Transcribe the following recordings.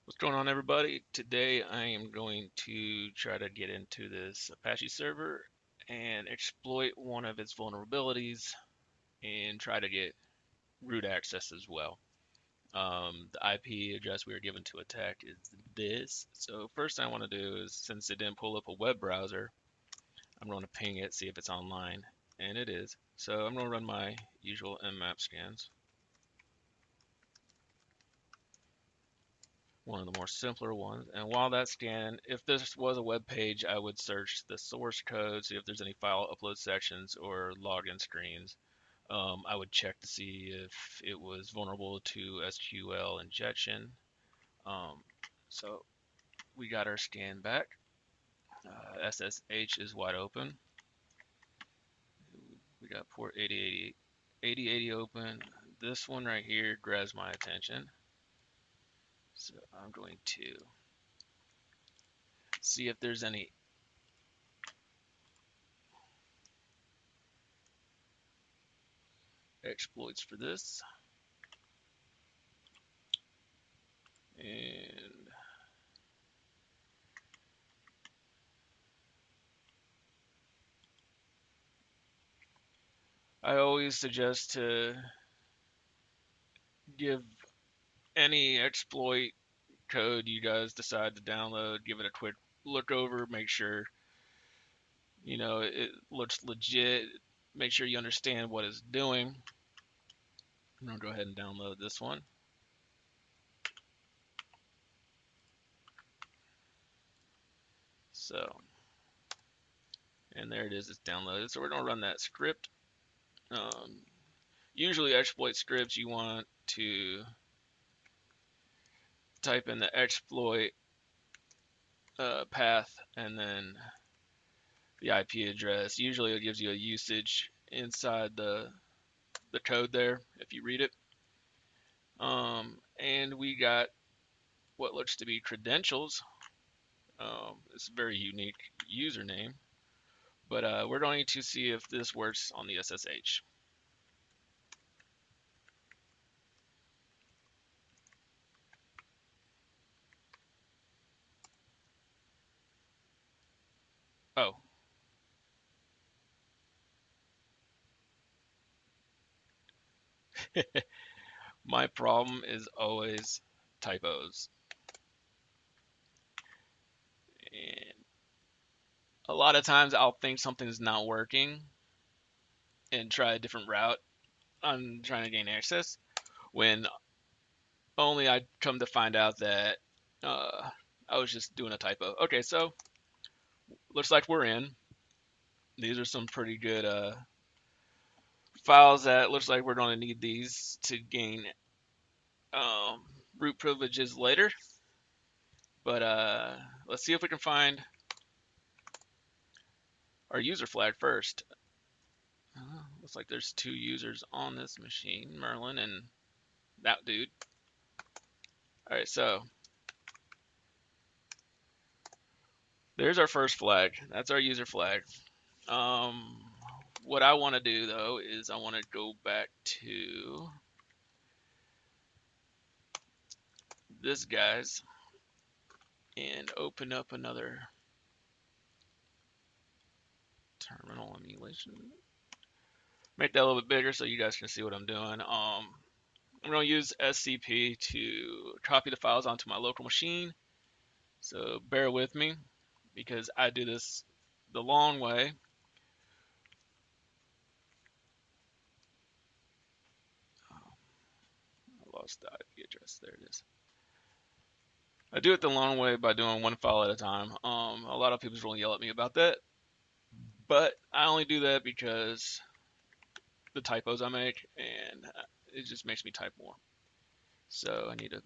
What's going on, everybody? Today I am going to try to get into this Apache server and exploit one of its vulnerabilities and try to get root access as well. The IP address we were given to attack is this. So first thing I want to do is, since it didn't pull up a web browser, I'm going to ping it, see if it's online, and it is. So I'm going to run my usual mmap scans. One of the more simpler ones. And while that's scanning, if this was a web page, I would search the source code, see if there's any file upload sections or login screens. I would check to see if it was vulnerable to SQL injection. Um, so we got our scan back. SSH is wide open. We got port 8080 open. This one right here grabs my attention. So I'm going to see if there's any exploits for this. And I always suggest to give any exploit code you guys decide to download, give it a quick look over, make sure it looks legit, make sure you understand what it's doing. I'm gonna go ahead and download this one. So, and there it is, it's downloaded. So we're gonna run that script. Usually exploit scripts, you want to type in the exploit path and then the IP address. Usually it gives you a usage inside the code there if you read it. And we got what looks to be credentials. It's a very unique username, but we're going to see if this works on the SSH. Oh, my problem is always typos. And a lot of times I'll think something's not working and try a different route on trying to gain access when only I come to find out that I was just doing a typo. Okay, so looks like we're in. These are some pretty good files that looks like we're going to need these to gain um, root privileges later. But let's see if we can find our user flag first. Looks like there's two users on this machine, Merlin and that dude. All right, so there's our first flag. That's our user flag. What I want to do though is I want to go back to this guy's and open up another terminal emulation. Make that a little bit bigger so you guys can see what I'm doing. I'm going to use SCP to copy the files onto my local machine. So bear with me because I do this the long way. I lost the IP address. There it is. I do it the long way by doing one file at a time. A lot of people really yell at me about that, but I only do that because the typos I make, and it just makes me type more. So I need to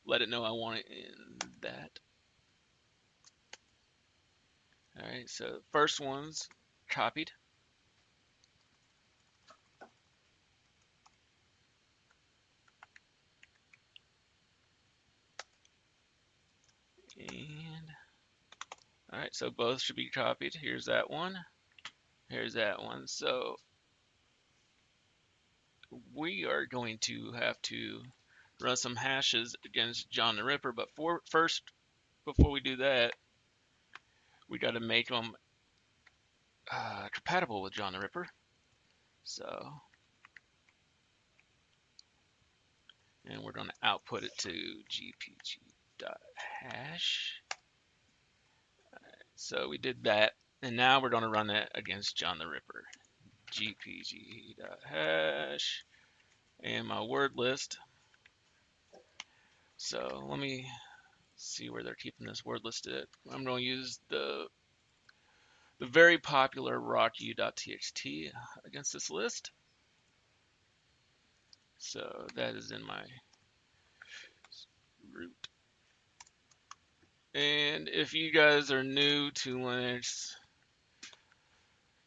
let it know I want it in that. All right, so first one's copied. And all right, so both should be copied. Here's that one. Here's that one. So we are going to have to run some hashes against John the Ripper. But first, before we do that, we got to make them compatible with John the Ripper. So, and we're going to output it to gpg.hash. So we did that, and now we're going to run it against John the Ripper. gpg.hash and my word list. So let me see where they're keeping this word list at. I'm going to use the very popular rocku.txt against this list. So that is in my root. And if you guys are new to Linux,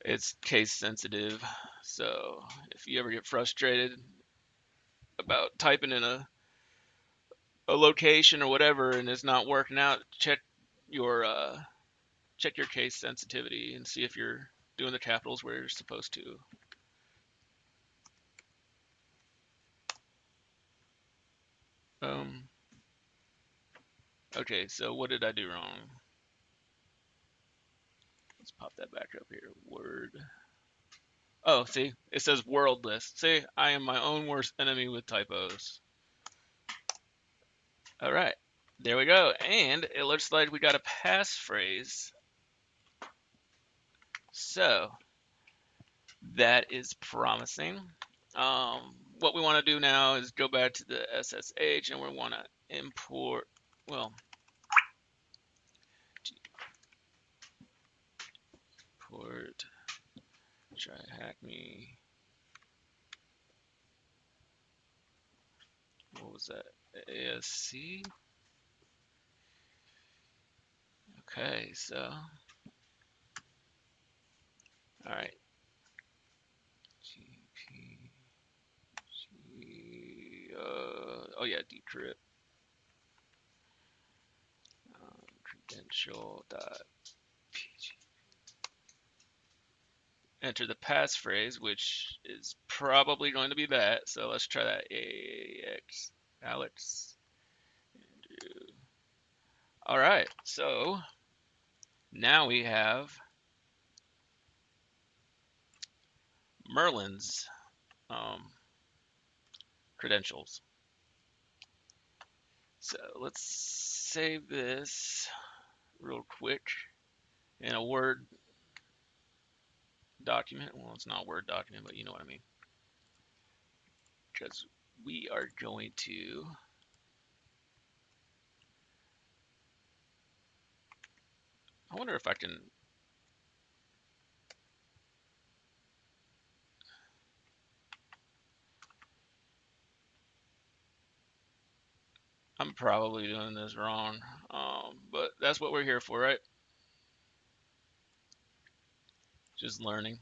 it's case sensitive. So if you ever get frustrated about typing in a location or whatever and it's not working out, check your case sensitivity and see if you're doing the capitals where you're supposed to. Okay, so what did I do wrong? Let's pop that back up here. Word. Oh, see, it says world list. See, I am my own worst enemy with typos. All right, there we go. And it looks like we got a passphrase. So that is promising. What we want to do now is go back to the SSH and we want to import, well, import, try hack me. What was that? ASC. Okay, so, all right. GP, oh yeah, decrypt. Credential.pg. Enter the passphrase, which is probably going to be that. So let's try that. AX Alex. Andrew. All right. So now we have Merlin's credentials. So let's save this real quick in a Word document. Well, it's not a Word document, but you know what I mean. Because we are going to I wonder if I can I'm probably doing this wrong, but that's what we're here for, right? Just learning.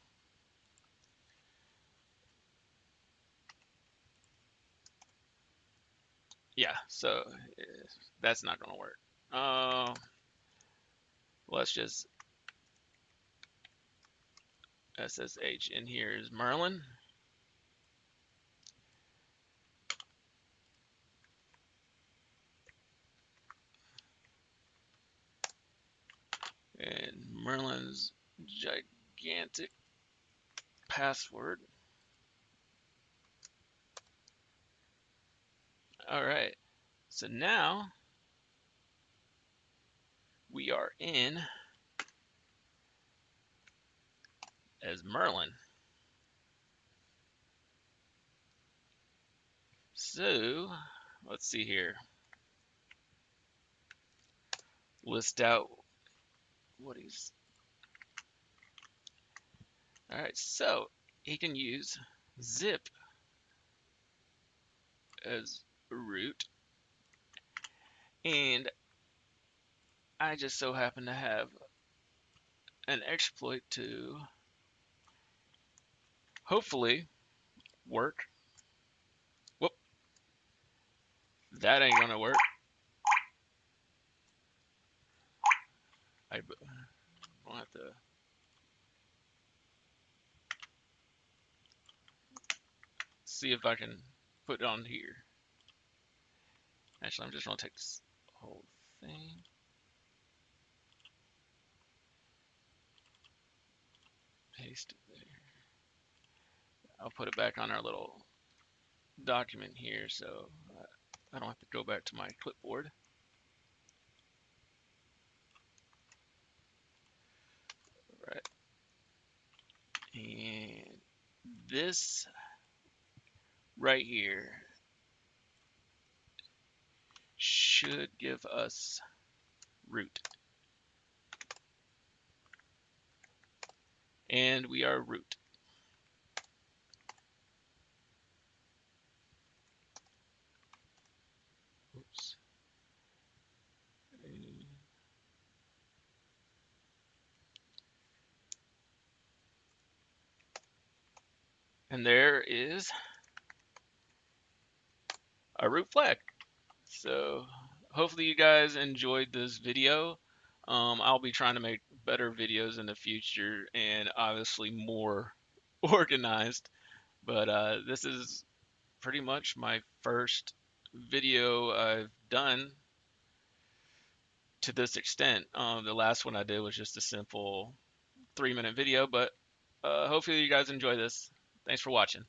Yeah, so that's not going to work. Let's just SSH in here is Merlin. And Merlin's gigantic password. All right, so now we are in as Merlin. So let's see here. List out what he's. All right, so he can use zip as root, and I just so happen to have an exploit to hopefully work. Whoop, that ain't gonna work. I'll have to see if I can put it on here. Actually, I'm just gonna take this whole thing, paste it there. I'll put it back on our little document here, so I don't have to go back to my clipboard. Right, and this right here should give us root, and we are root. Oops. And there is a root flag. So hopefully you guys enjoyed this video. I'll be trying to make better videos in the future and obviously more organized. But this is pretty much my first video I've done to this extent. The last one I did was just a simple 3-minute video, but hopefully you guys enjoy this. Thanks for watching.